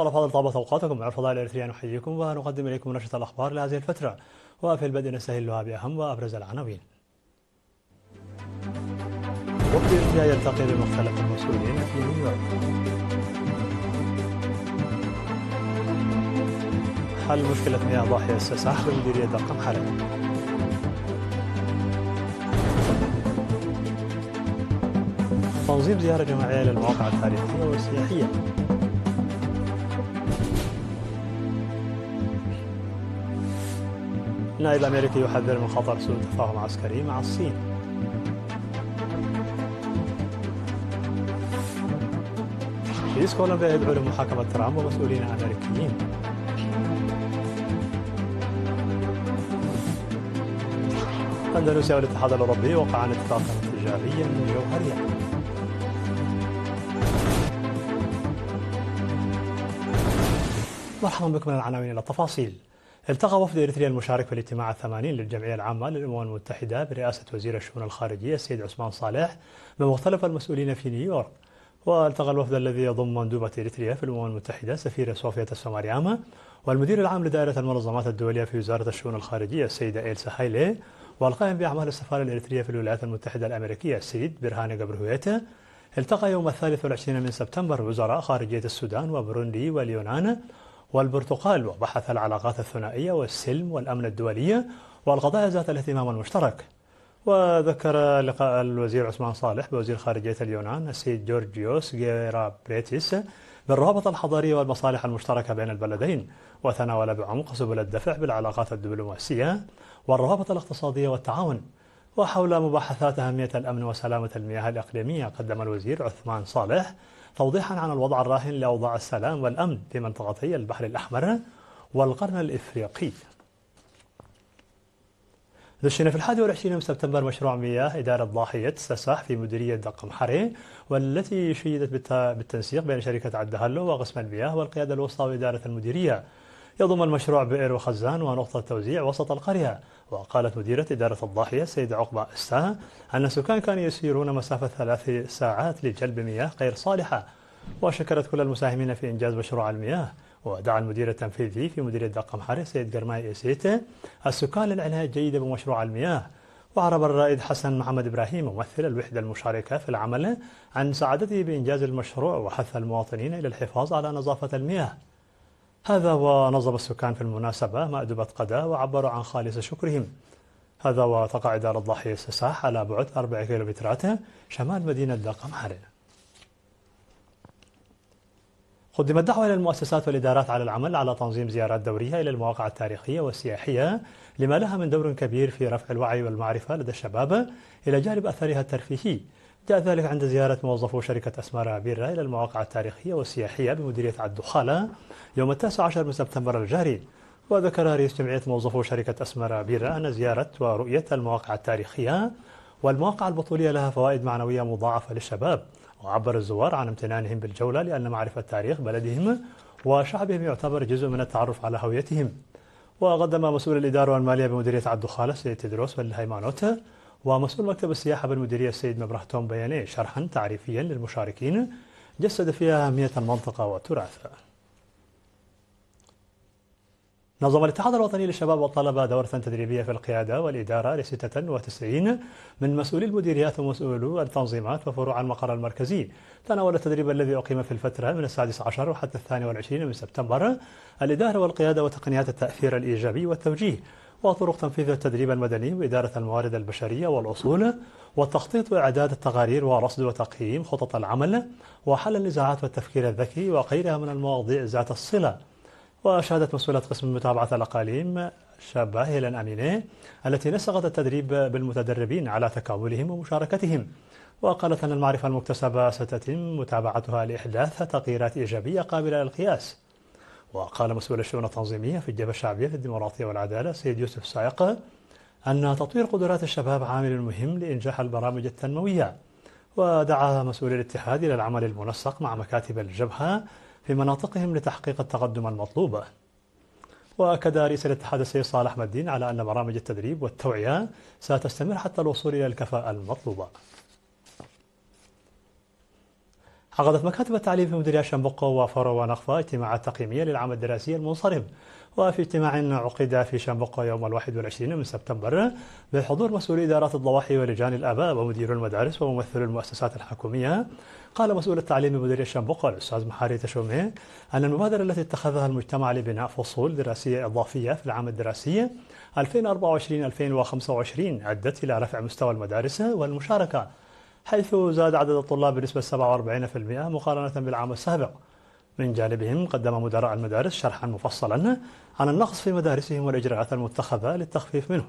الأفاضل، طابت أوقاتكم. مع الفضاء الإريترية نحييكم ونقدم إليكم نشرة الأخبار لهذه الفترة، وفي البدء نستهلها بأهم وأبرز العناوين. وفد إريتريا يلتقي بمختلف المسؤولين في نيويورك. حل مشكلة مياه ضاحية السساح بمديرية القمحرة. تنظيم زيارة جماعية للمواقع التاريخية والسياحية. نائب أمريكي يحذر من خطر سوء تفاهم عسكري مع الصين. رئيس كولومبيا يدعو لمحاكمة ترامب ومسؤولين أمريكيين. أندونيسيا والاتحاد الأوروبي وقعان اتفاقا تجاريا جوهريا. مرحبا بكم من العناوين إلى التفاصيل. التقى وفد إريتريا المشارك في الاجتماع الثمانين للجمعية العامة للأمم المتحدة برئاسة وزير الشؤون الخارجية السيد عثمان صالح بمختلف المسؤولين في نيويورك. والتقى الوفد الذي يضم مندوبة إريتريا في الأمم المتحدة سفيرة صوفيا السومرياما، والمدير العام لدائرة المنظمات الدولية في وزارة الشؤون الخارجية السيدة إيلسا هايلي، والقائم بأعمال السفارة الإريترية في الولايات المتحدة الأمريكية السيد برهاني جبرهويتا. التقى يوم 23 من سبتمبر وزراء خارجية السودان وبروندي واليونان والبرتغال، وبحث العلاقات الثنائية والسلم والأمن الدولية والقضايا ذات الاهتمام المشترك. وذكر لقاء الوزير عثمان صالح بوزير خارجية اليونان السيد جورجيوس غيرابريتيس بالروابط الحضارية والمصالح المشتركة بين البلدين، وتناول بعمق سبل الدفع بالعلاقات الدبلوماسية والروابط الاقتصادية والتعاون. وحول مباحثات أهمية الأمن وسلامة المياه الإقليمية قدم الوزير عثمان صالح توضيحا عن الوضع الراهن لأوضاع السلام والأمن في منطقتي البحر الأحمر والقرن الإفريقي. دشن في 21 من سبتمبر مشروع مياه إدارة ضاحية سساح في مديرية دقم حري، والتي شيدت بالتنسيق بين شركة عدهالو وقسم المياه والقيادة الوسطى وإدارة المديرية. يضم المشروع بئر وخزان ونقطة توزيع وسط القرية. وقالت مديرة إدارة الضاحية السيدة عقبة استا أن السكان كانوا يسيرون مسافة 3 ساعات لجلب مياه غير صالحة. وشكرت كل المساهمين في إنجاز مشروع المياه. ودعا المدير التنفيذي في مديرية دقم حري السيد قرماي إيسيتي السكان للعناية الجيدة بمشروع المياه. وعرب الرائد حسن محمد إبراهيم ممثل الوحدة المشاركة في العمل عن سعادته بإنجاز المشروع، وحث المواطنين إلى الحفاظ على نظافة المياه. هذا ونظم السكان في المناسبة مأدبة غداء وعبروا عن خالص شكرهم. هذا وتقع إدارة ضاحية السساح على بعد 4 كيلومترات شمال مدينة دقم حري. قدمت دعوة إلى المؤسسات والإدارات على العمل على تنظيم زيارات دورية إلى المواقع التاريخية والسياحية لما لها من دور كبير في رفع الوعي والمعرفة لدى الشباب إلى جانب أثرها الترفيهي. جاء ذلك عند زيارة موظفو شركة أسمارا بيرا إلى المواقع التاريخية والسياحية بمديرية الدخالة يوم 19 من سبتمبر الجاري. وذكر رئيس جمعية موظفو شركة أسمارا بيرا أن زيارة ورؤية المواقع التاريخية والمواقع البطولية لها فوائد معنوية مضاعفة للشباب. وعبر الزوار عن امتنانهم بالجولة لأن معرفة تاريخ بلدهم وشعبهم يعتبر جزء من التعرف على هويتهم. وقدم مسؤول الإدارة والمالية بمديرية الدخالة السيد تدروس والهيمانوت ومسؤول مكتب السياحة بالمديرية السيد مبرهتوم بياني شرحا تعريفيا للمشاركين جسد فيها أهمية المنطقة والتراث. نظم الاتحاد الوطني للشباب والطلبة دورة تدريبية في القيادة والإدارة ل 96 من مسؤولي المديريات ومسؤولو التنظيمات وفروع المقر المركزي. تناول التدريب الذي أقيم في الفترة من 16 وحتى 22 من سبتمبر الإدارة والقيادة وتقنيات التأثير الإيجابي والتوجيه وطرق تنفيذ التدريب المدني وإدارة الموارد البشرية والأصول والتخطيط وإعداد التقارير ورصد وتقييم خطط العمل وحل النزاعات والتفكير الذكي وغيرها من المواضيع ذات الصلة. وأشادت مسؤولة قسم متابعة الأقاليم شابة هيلين أمينة التي نسقت التدريب بالمتدربين على تكاملهم ومشاركتهم. وقالت أن المعرفة المكتسبة ستتم متابعتها لإحداث تغييرات إيجابية قابلة للقياس. وقال مسؤول الشؤون التنظيمية في الجبهة الشعبية للديمقراطية والعدالة سيد يوسف سائق أن تطوير قدرات الشباب عامل مهم لإنجاح البرامج التنموية. ودعا مسؤول الاتحاد إلى العمل المنسق مع مكاتب الجبهة في مناطقهم لتحقيق التقدم المطلوب. وأكد رئيس الاتحاد السيد صالح مدين على أن برامج التدريب والتوعية ستستمر حتى الوصول إلى الكفاءة المطلوبة. عقدت مكاتب التعليم في مديريات شنبقة وفارو ونخفة اجتماعات تقييمية للعام الدراسي المنصرم. وفي اجتماع عقد في شنبقة يوم 21 من سبتمبر بحضور مسؤولي إدارات الضواحي ولجان الآباء ومدير المدارس وممثل المؤسسات الحكومية، قال مسؤول التعليم بمديرية شنبقة الأستاذ محاري تشومي أن المبادرة التي اتخذها المجتمع لبناء فصول دراسية إضافية في العام الدراسي 2024-2025 أدت إلى رفع مستوى المدارس والمشاركة، حيث زاد عدد الطلاب بنسبة 47% مقارنة بالعام السابق. من جانبهم قدم مدراء المدارس شرحا مفصلا عن النقص في مدارسهم والإجراءات المتخذة للتخفيف منه،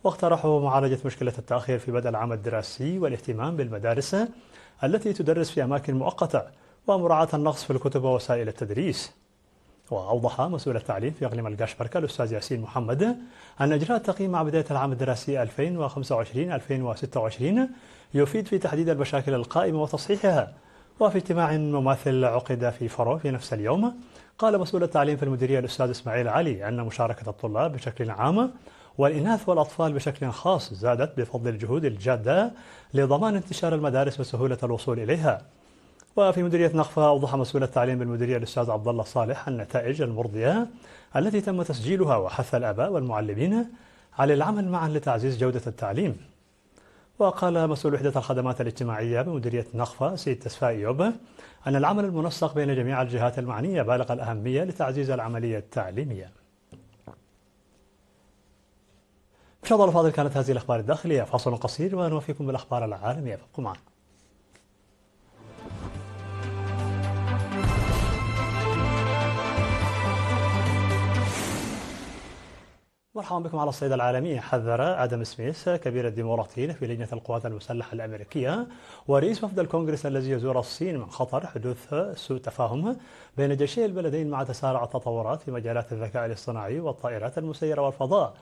واقترحوا معالجة مشكلة التأخير في بدء العام الدراسي والاهتمام بالمدارس التي تدرس في أماكن مؤقتة ومراعاة النقص في الكتب ووسائل التدريس. وأوضح مسؤول التعليم في إقليم القشبركة الأستاذ ياسين محمد أن إجراء التقييم مع بداية العام الدراسي 2025-2026 يفيد في تحديد المشاكل القائمة وتصحيحها. وفي اجتماع مماثل عقد في فرو في نفس اليوم، قال مسؤول التعليم في المديرية الأستاذ إسماعيل علي أن مشاركة الطلاب بشكل عام والإناث والأطفال بشكل خاص زادت بفضل الجهود الجادة لضمان انتشار المدارس وسهولة الوصول إليها. وفي مديرية نخفة أوضح مسؤول التعليم بالمديرية الأستاذ عبد الله صالح النتائج المرضية التي تم تسجيلها، وحث الآباء والمعلمين على العمل معا لتعزيز جودة التعليم. وقال مسؤول وحدة الخدمات الاجتماعية بمديرية نخفة سيد تسفاء إيوب أن العمل المنسق بين جميع الجهات المعنية بالغ الأهمية لتعزيز العملية التعليمية. مشاهدينا الفاضل، كانت هذه الأخبار الداخلية. فاصل قصير ونوفيكم بالأخبار العالمية، فابقوا معنا. مرحبا بكم على الصعيد العالمي. حذر آدم سميث كبير الديمقراطيين في لجنة القوات المسلحة الأمريكية ورئيس وفد الكونغرس الذي يزور الصين من خطر حدوث سوء تفاهم بين جيشي البلدين مع تسارع التطورات في مجالات الذكاء الاصطناعي والطائرات المسيرة والفضاء.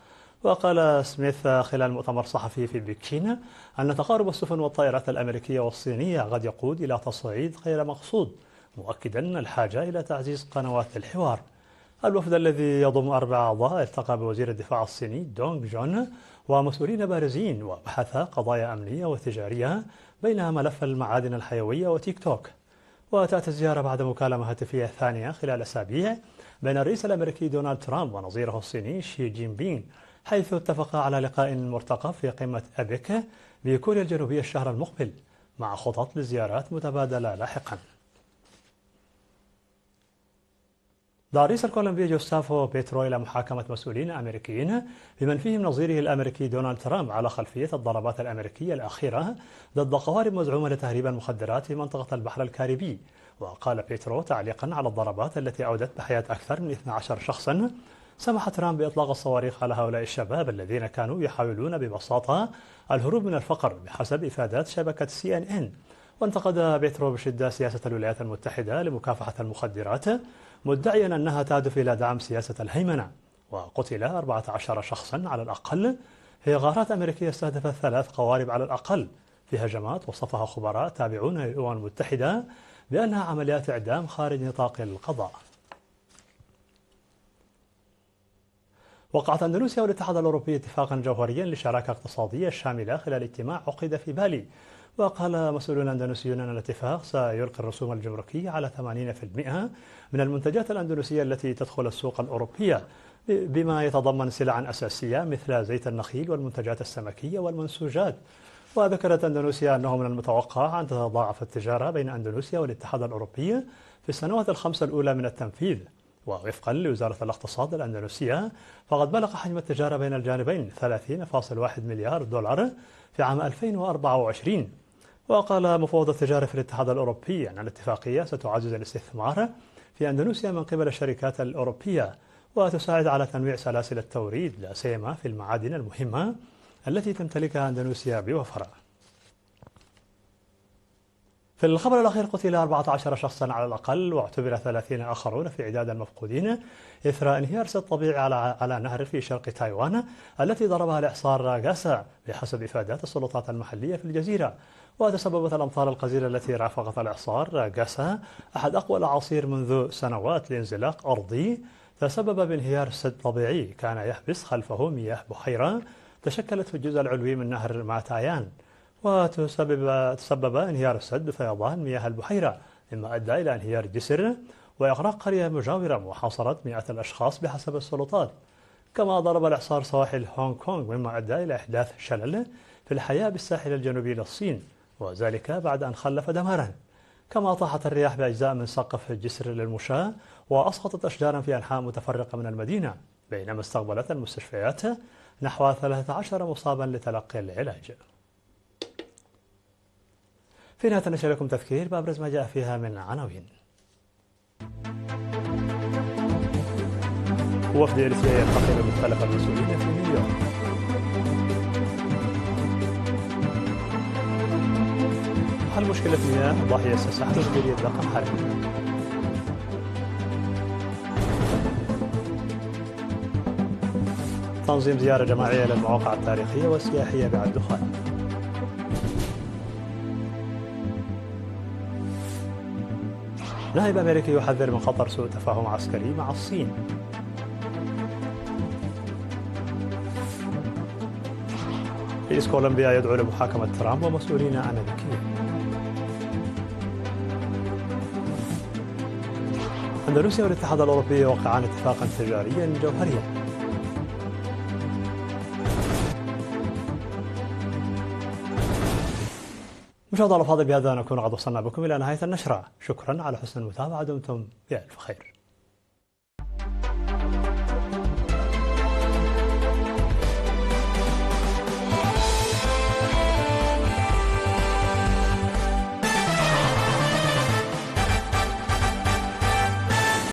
وقال سميث خلال مؤتمر صحفي في بكين أن تقارب السفن والطائرات الأمريكية والصينية قد يقود إلى تصعيد غير مقصود، مؤكدا الحاجة إلى تعزيز قنوات الحوار. الوفد الذي يضم 4 أعضاء التقى بوزير الدفاع الصيني دونغ جون ومسؤولين بارزين، وبحث قضايا أمنية وتجارية بينها ملف المعادن الحيوية وتيك توك. وتأتي الزيارة بعد مكالمة هاتفية ثانية خلال أسابيع بين الرئيس الأمريكي دونالد ترامب ونظيره الصيني شي جين بينغ، حيث اتفقا على لقاء مرتقب في قمة أبيك بكوريا الجنوبية الشهر المقبل، مع خطط لزيارات متبادلة لاحقا. دعا الرئيس الكولومبي جوستافو بيترو إلى محاكمة مسؤولين أمريكيين بمن فيهم نظيره الأمريكي دونالد ترامب على خلفية الضربات الأمريكية الأخيرة ضد قوارب مزعومة لتهريب المخدرات في منطقة البحر الكاريبي. وقال بيترو تعليقا على الضربات التي أودت بحياة أكثر من 12 شخصا، سمح ترامب بإطلاق الصواريخ على هؤلاء الشباب الذين كانوا يحاولون ببساطة الهروب من الفقر بحسب إفادات شبكة CNN. وانتقد بيترو بشدة سياسة الولايات المتحدة لمكافحة المخدرات، مدعيا أنها تهدف إلى دعم سياسة الهيمنة. وقتل 14 شخصا على الأقل في غارات أمريكية استهدفت 3 قوارب على الأقل في هجمات وصفها خبراء تابعون للأمم المتحدة بأنها عمليات إعدام خارج نطاق القضاء. وقعت أندونيسيا والاتحاد الأوروبي اتفاقا جوهريا لشراكة اقتصادية شاملة خلال اجتماع عقد في بالي. وقال مسؤولون أندونيسيون أن الاتفاق سيلقي الرسوم الجمركية على 80% من المنتجات الأندونيسية التي تدخل السوق الأوروبية، بما يتضمن سلعا أساسية مثل زيت النخيل والمنتجات السمكية والمنسوجات. وذكرت أندونيسيا أنه من المتوقع أن تتضاعف التجارة بين أندونيسيا والاتحاد الأوروبي في السنوات ال5 الأولى من التنفيذ. ووفقا لوزارة الاقتصاد الأندونيسية فقد بلغ حجم التجارة بين الجانبين 30.1 مليار دولار في عام 2024. وقال مفوض التجارة في الاتحاد الأوروبي أن الاتفاقية ستعزز الاستثمار في أندونيسيا من قبل الشركات الأوروبية وتساعد على تنويع سلاسل التوريد، لا سيما في المعادن المهمة التي تمتلكها أندونيسيا بوفرة. في الخبر الأخير قتل 14 شخصا على الأقل واعتبر 30 آخرون في عداد المفقودين إثر انهيار سد طبيعي على نهر في شرق تايوان التي ضربها الإعصار غاسا بحسب إفادات السلطات المحلية في الجزيرة. وتسببت الأمطار الغزيرة التي رافقت الإعصار غاسا أحد أقوى الأعاصير منذ سنوات لانزلاق أرضي تسبب بانهيار سد طبيعي كان يحبس خلفه مياه بحيرة تشكلت في الجزء العلوي من نهر ماتايان، وتسبب انهيار السد بفيضان مياه البحيرة مما أدى إلى انهيار الجسر وإغراق قرية مجاورة وحاصرت مئات الأشخاص بحسب السلطات. كما ضرب الإعصار سواحل هونغ كونغ مما أدى إلى إحداث شلل في الحياة بالساحل الجنوبي للصين، وذلك بعد أن خلف دمارا. كما طاحت الرياح بأجزاء من سقف الجسر للمشاة وأسقطت أشجارا في أنحاء متفرقة من المدينة، بينما استقبلت المستشفيات نحو 13 مصابا لتلقي العلاج. في نهاية نشر لكم تذكير بأبرز ما جاء فيها من عناوين. وفد إريتريا يلتقي بمختلف المسؤولين في نيويورك. حل مشكلة مياه ضاحية الساحل مديرية رقم حربي. تنظيم زيارة جماعية للمواقع التاريخية والسياحية بالدخان. نائب أمريكي يحذر من خطر سوء تفاهم عسكري مع الصين. رئيس كولومبيا يدعو لمحاكمة ترامب ومسؤولين أمريكيين. أندونيسيا والاتحاد الأوروبي يوقعان اتفاقا تجاريا جوهريا. مشاهدينا الأفاضل، بهذا نكون قد وصلنا بكم إلى نهاية النشرة. شكرا على حسن المتابعة، دمتم بألف خير.